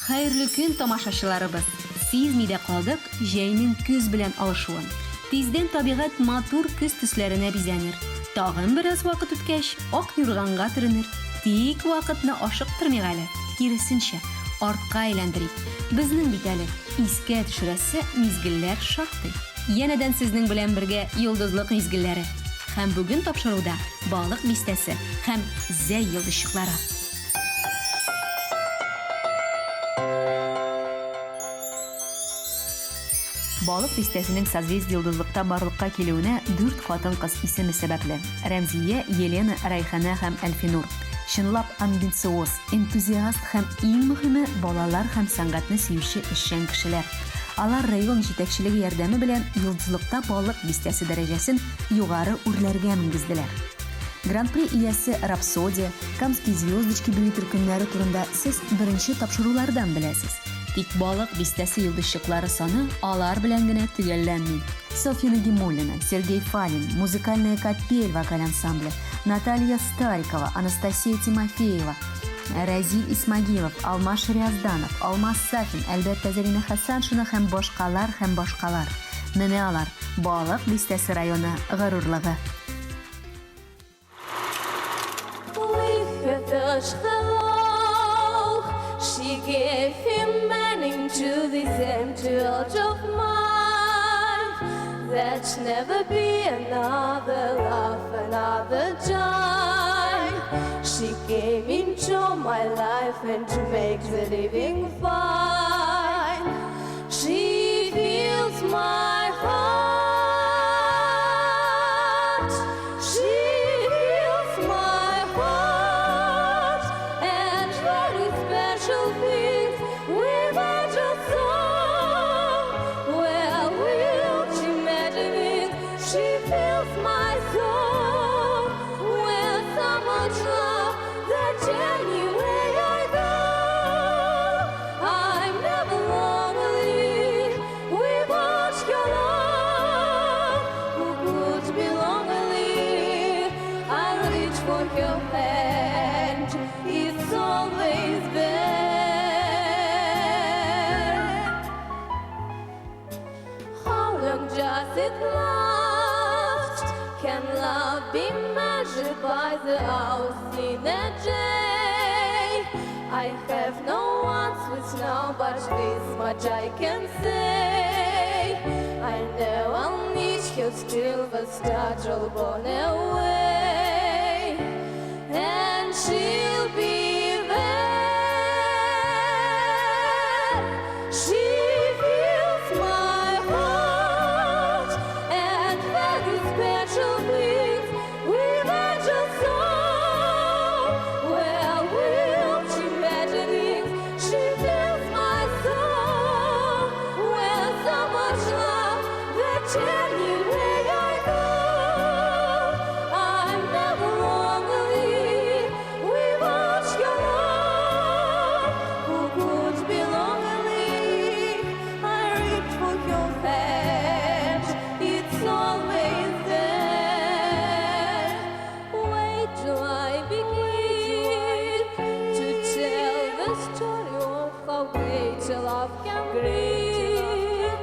Хәерле көн тамашачыларыбыз. Сизми дә калдык җәйнең көз белән алышуын. Тиздән табигать матур көз төсләренә бизәнер. Тагын бераз вакыт үткәч, ак юрганга төренер. Тик вакытны ашыктырмыйк әле. Киресенчә, артка әйләндерик. Безнең бит әле искә төшерәсе мизгелләр шактый. Янәдән сезнең белән бергә йолдызлык мизгелләре. Һәм бүген тапшыруда балык бистәсе һәм зәй йолдызчыклары. Балык бистәсенең созвездие йолдызлыкта барлыкка килүенә 4 хатын-кыз исеме сәбәпле. Рәмзия, Елена, Райхана һәм Әлфинур. Чынлап амбициоз, энтузиаст һәм иң мөһиме балалар һәм сәнгатьне сөюче эшчән кешеләр. Алар район җитәкчелеге ярдәме белән йолдызлыкта балык бистәсе дәрәҗәсен югары үрләргә менгезделәр. Гран-при иясе Рапсодия, Камские звездочки бию төркемнәре турында сез беренче тапшырулардан беләсез. Тик балык бистәсе йолдызчыклары саны алар белән генә төгәлләнми. Софья Нагимуллина, Сергей Фалин, музыкальная капель вокаль ансамбля, Наталья Старикова, Анастасия Тимофеева, Разиль Исмагилов, Алмаз Шариазданов, Алмаз Сафин, әлбәттә Зарина Хәсәншина һәм башкалар. Менә алар балык бистәсе районы горурлыгы. She gave him meaning to this empty world of mine. There'd never be another love, another time. She came into my life and to make the living fine. She fills my heart. She fills my heart. And very special things with a song. Well, will she imagine? She fills my soul with so much love that anywhere I go, I'm never lonely without your love. Who could be lonely? I reach for your hand. It's always there. How long does it last? Can love be measured by the hours in a day? I have no answers now, but this much I can say. I know I'll need you still, but start all born away. And she'll be there. She fills my heart. And very special things with angel song. Well, will she imagine? She fills my soul with so much love that anywhere I go, I'm never lonely without your love. Who could be lonely? I reach for your hand. It's always there. Wait till I begin to tell the story of how great a love can be.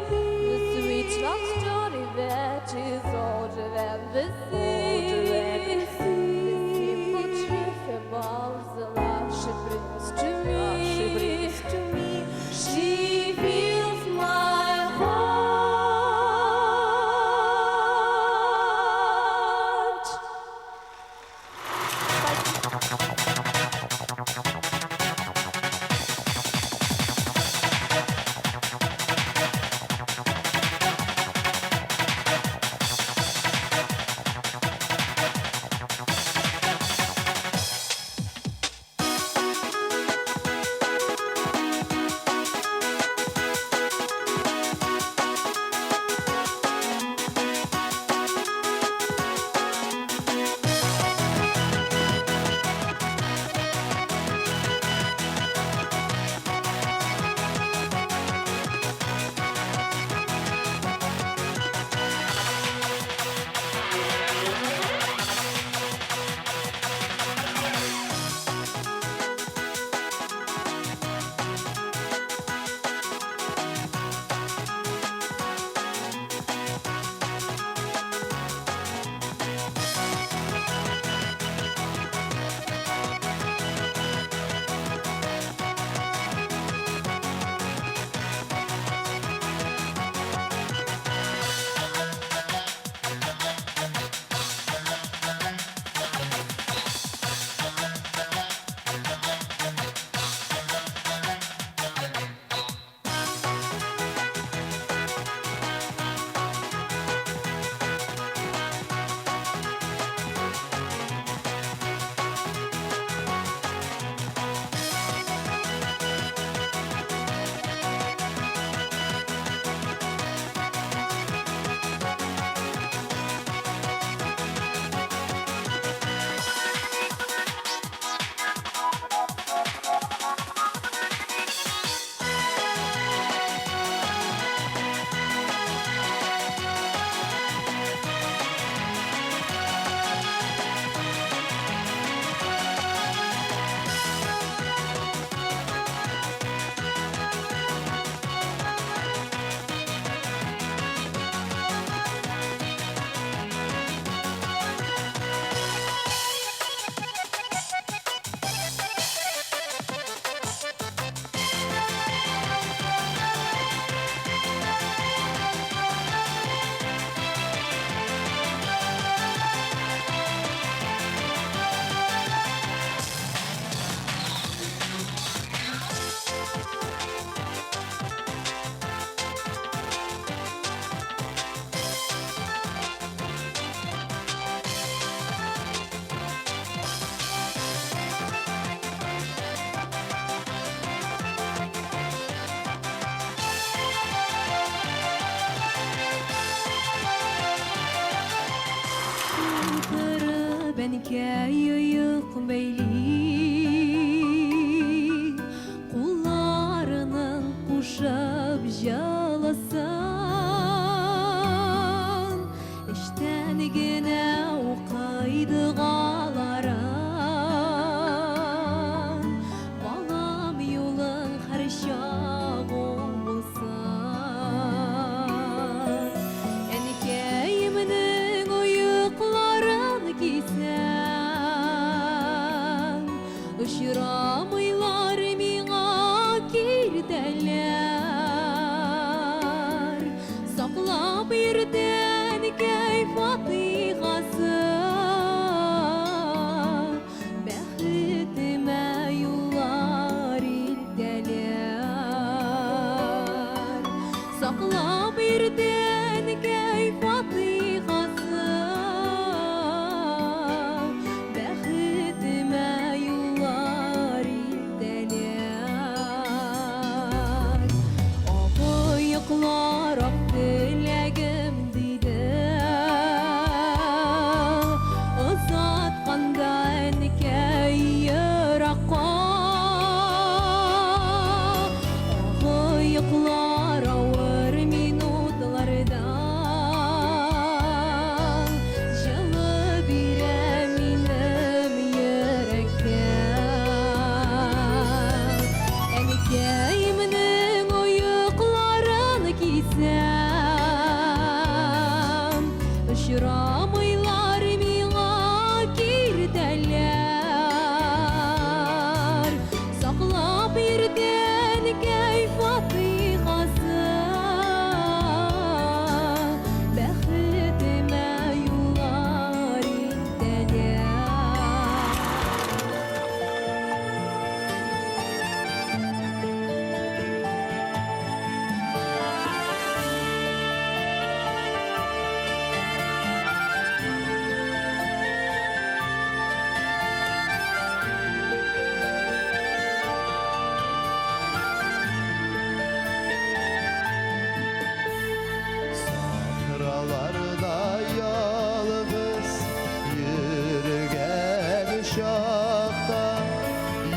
The sweet love story that is older than the sea. The simple truth about the love she brings to me. She fills my heart. Әнекәйек бәйли Кулларының кушып жаласын Эштән генә укайды галаран Балам юлың һәр чагың булсын Әнекәйемнең уйыкларын кисәм Очрамыйлар миңа киртәләр Саклап ирдән кәйф фатихасын Бәхетемә юллар илтәләр Саклап ирдән кәйф фатихасын Бәхетемә юллар илтәләр Агыяклар ак теләгем диде Озатканда әнекәй еракка Агыяклар авыр минутларда Җылы бирә минем йөрәккә Әнекәйемнең уйыкларын кисәм Очрамыйлар миңа киртәләр Саклап ирдән кәйф фатихасын Бәхетемә юллар илтәләр Sahralarda yalnız yürüyen uşakta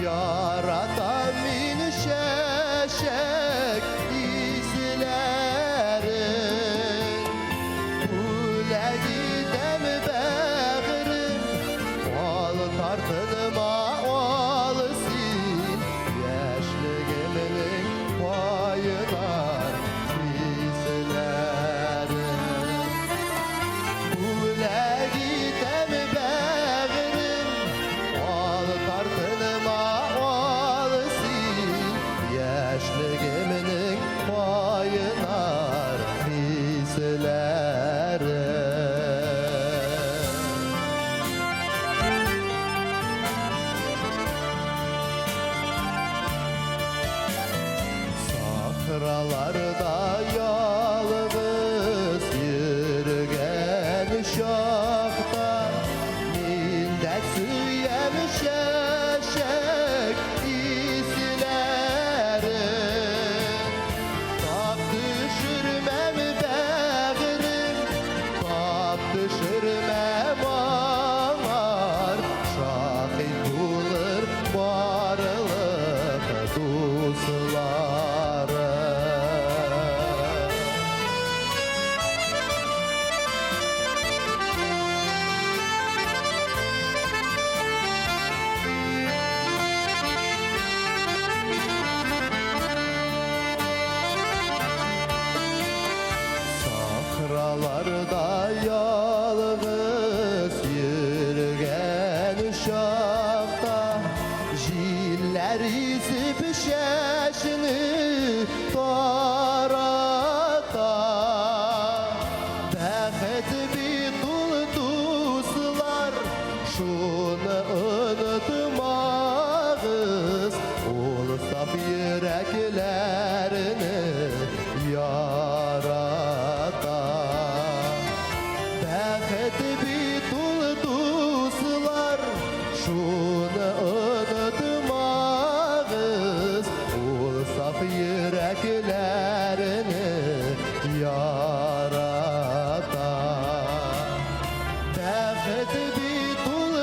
Yaratan min şeşek izlerin Kule gidem bağırım Ol tartınma olsun Yaşlığımın payılar bizlerin Kule gidem bağırım Ol tartınma olsun Yaşlığımın payılar bizlerin Sahralarda yalnız yürüyen uşakta Mindek süyem şeşek izlerin Tap düşürmem bağırım Tap düşürmem ağar Şahit bulur varlık dostları Sahralarda yalnız yürüyen uşakta Jiller yüzüp şeşini tarata Bәхет bir dul dostlar Şunu unutmağız Ol saf yüreklerini yarata Bәхет bir dul dostlar Şunu unutmağız Ol saf yüreklerini yarata Bäxet bir dul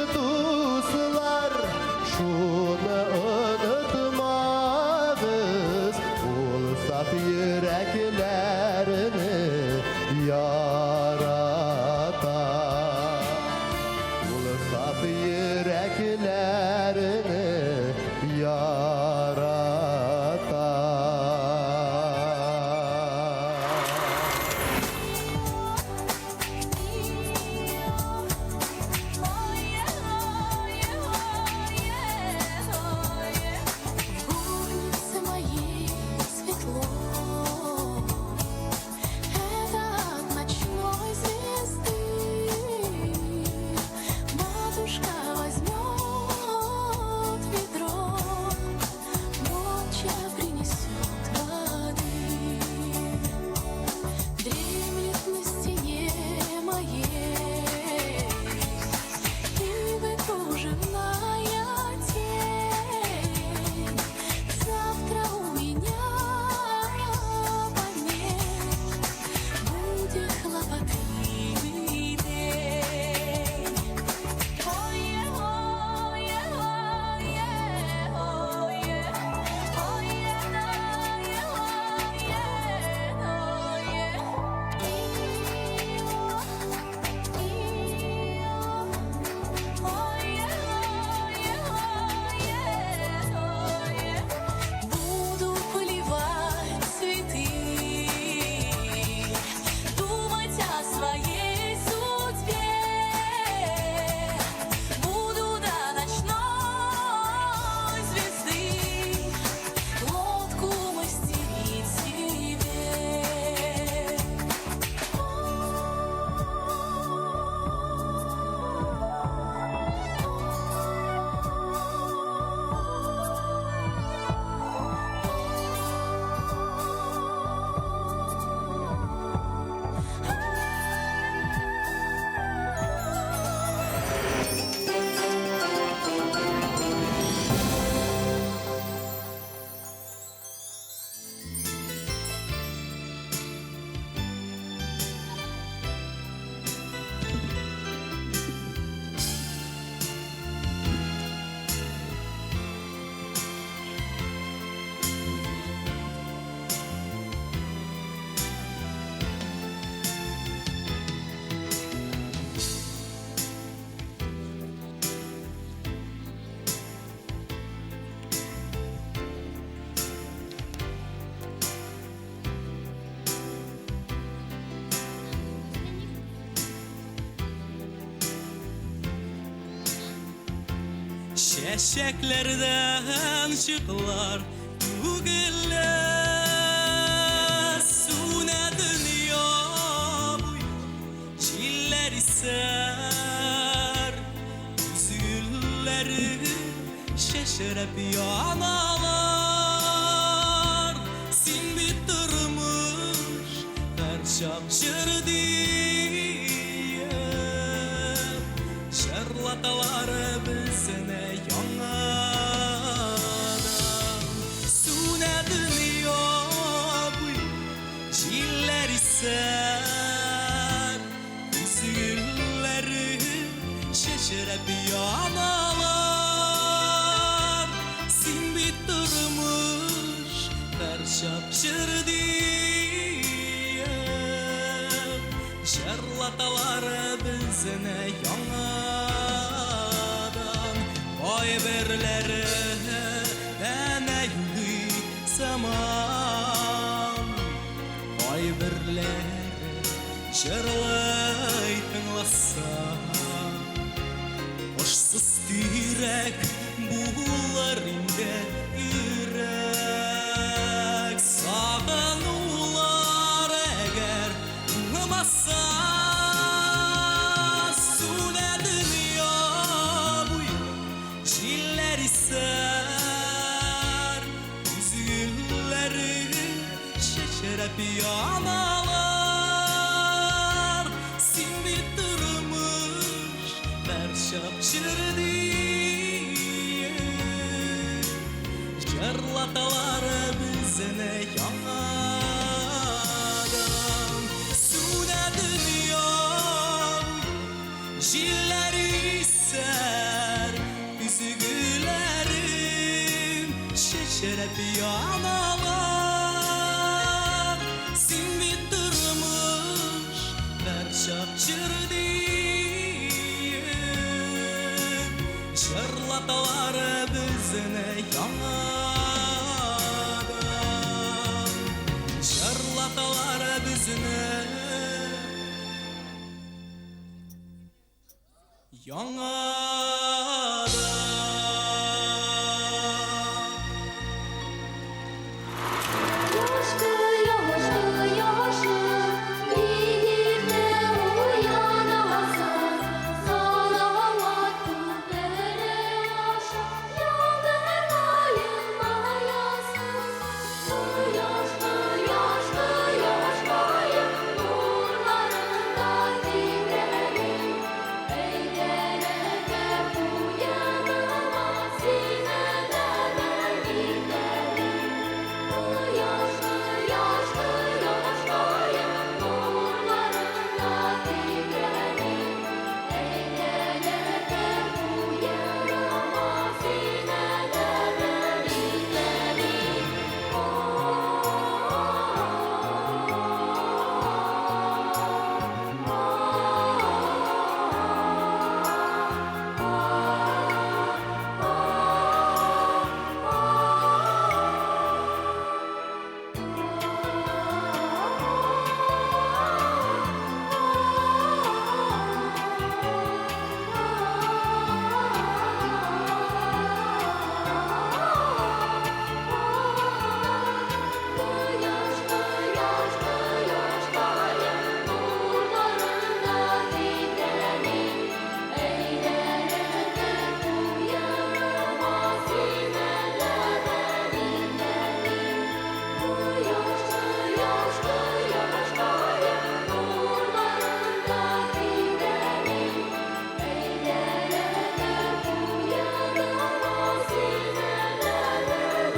Şeşeklerden çıklar Güller Sune dünya bu Çiller iser Üzülleri şeşerep yanalar Sin bitirmiş her çapşır diye Şarlatalar bizine yanadan Sune dünya bu Çiller iser Üzülleri şeşerep yanalar Sin bitirmiş her şapşır diye Şarlatalar bizine yanadan Vay berleri dene yuli zaman Vay berleri şarlay tınlasa Hoşsuz direk bular inde yürek Sağanular eğer ılmasa Sune dünya bu Çiller iser Üzülleri şeşerep yanalar Sin bitirmiş her şapşır diye Şarlatalar bizine yanadan Sune dünya Çiller iser Üzgülerim şeşerep yanalar Sin bitirmiş her şapşır diye Şarlatalar bizine yanadan Şarlatalar bizine yanadan Yaşlı yaşlı yaşlı bir de uyanasın Salavat kutlere yaşa Yaver ayılmayasın Yaşlı yaşlı yaşlayın Nurlarında diklerin Eğlenene uyanamaz Sinelerden gidelim Yaşlı yaşlı yaşlayın Nurlarında diklerin Eğlenene uyanamaz Sinelerden gidelim Yaşlı yaşlı yaşlayın Nurlarında diklerin Eğlenene uyanamaz Sinelerden gidelim Yaşlı yaşlı yaşlayın Nurlarında diklerin Eğlenene uyanamaz Sinelerden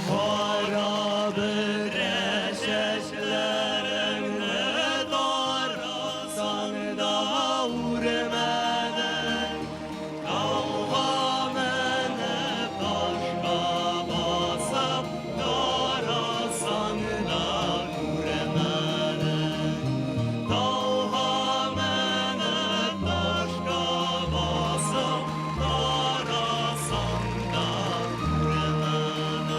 Kara böre şeşlerine darasan da uğremeden Kavgamene taşka basıp darasan da uğremeden Kavgamene taşka basıp darasan da uğremeden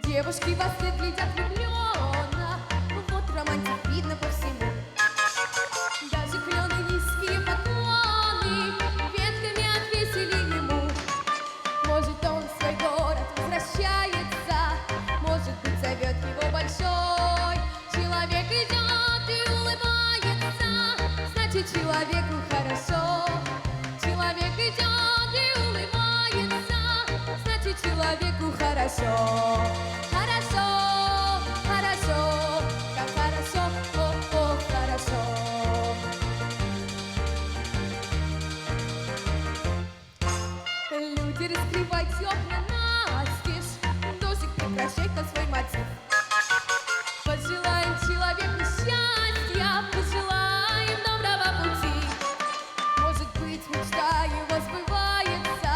Девушки вас выглядят влюбленно, вот романтик видно по всему. Даже клены низкие поклоны ветками отвесили ему. Может, он в свой город возвращается, может быть, зовет его большой. Человек идет и улыбается, значит, человеку хорошо. Человек идет и улыбается, значит, человеку хорошо. Хорошо, хорошо, как хорошо, о, хорошо. Люди, раскрывайте окна настежь, дождик, прекращай-ка свой мотив. Пожелаем человеку счастья, пожелаем доброго пути. Может быть, мечта его сбывается,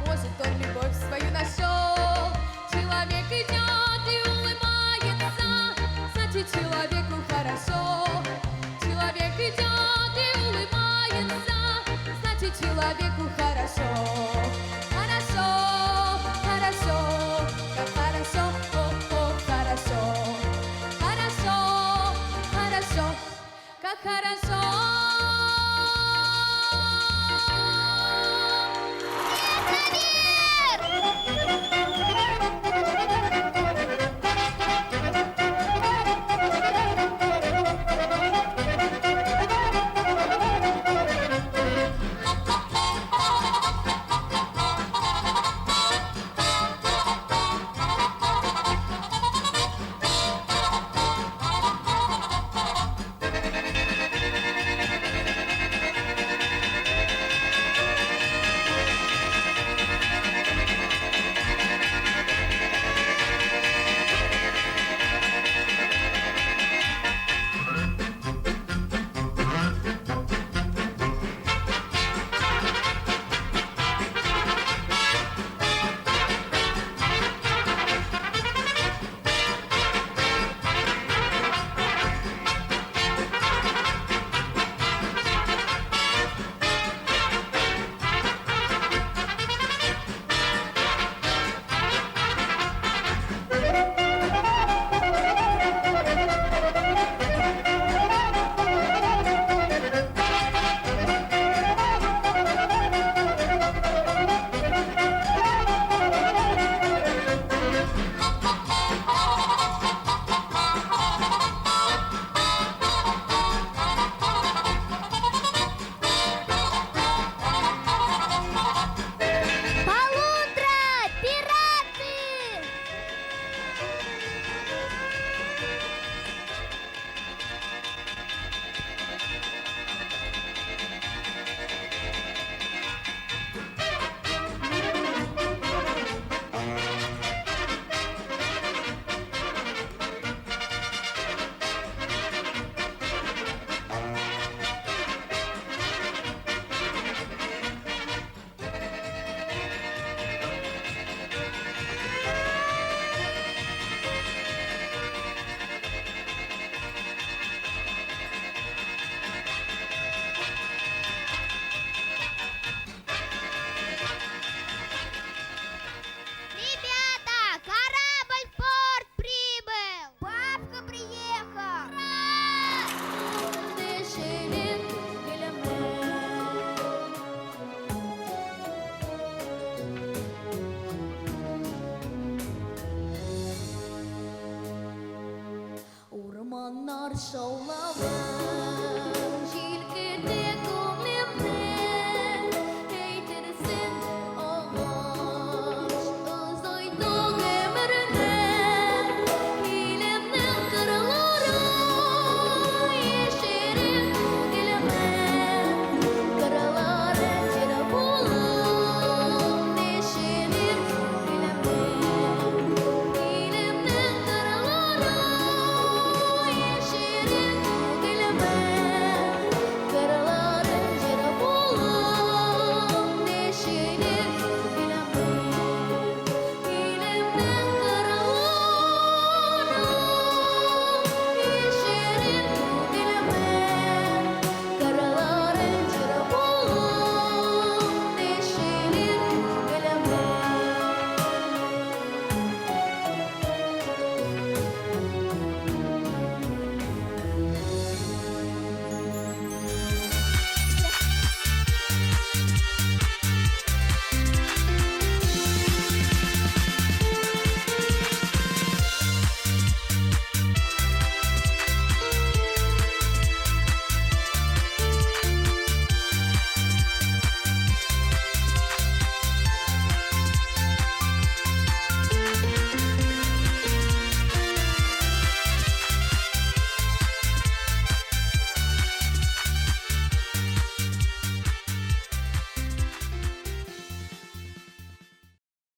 может, он любовь свою нашел. Человек идет Dumanlar şaulavan, jilkidek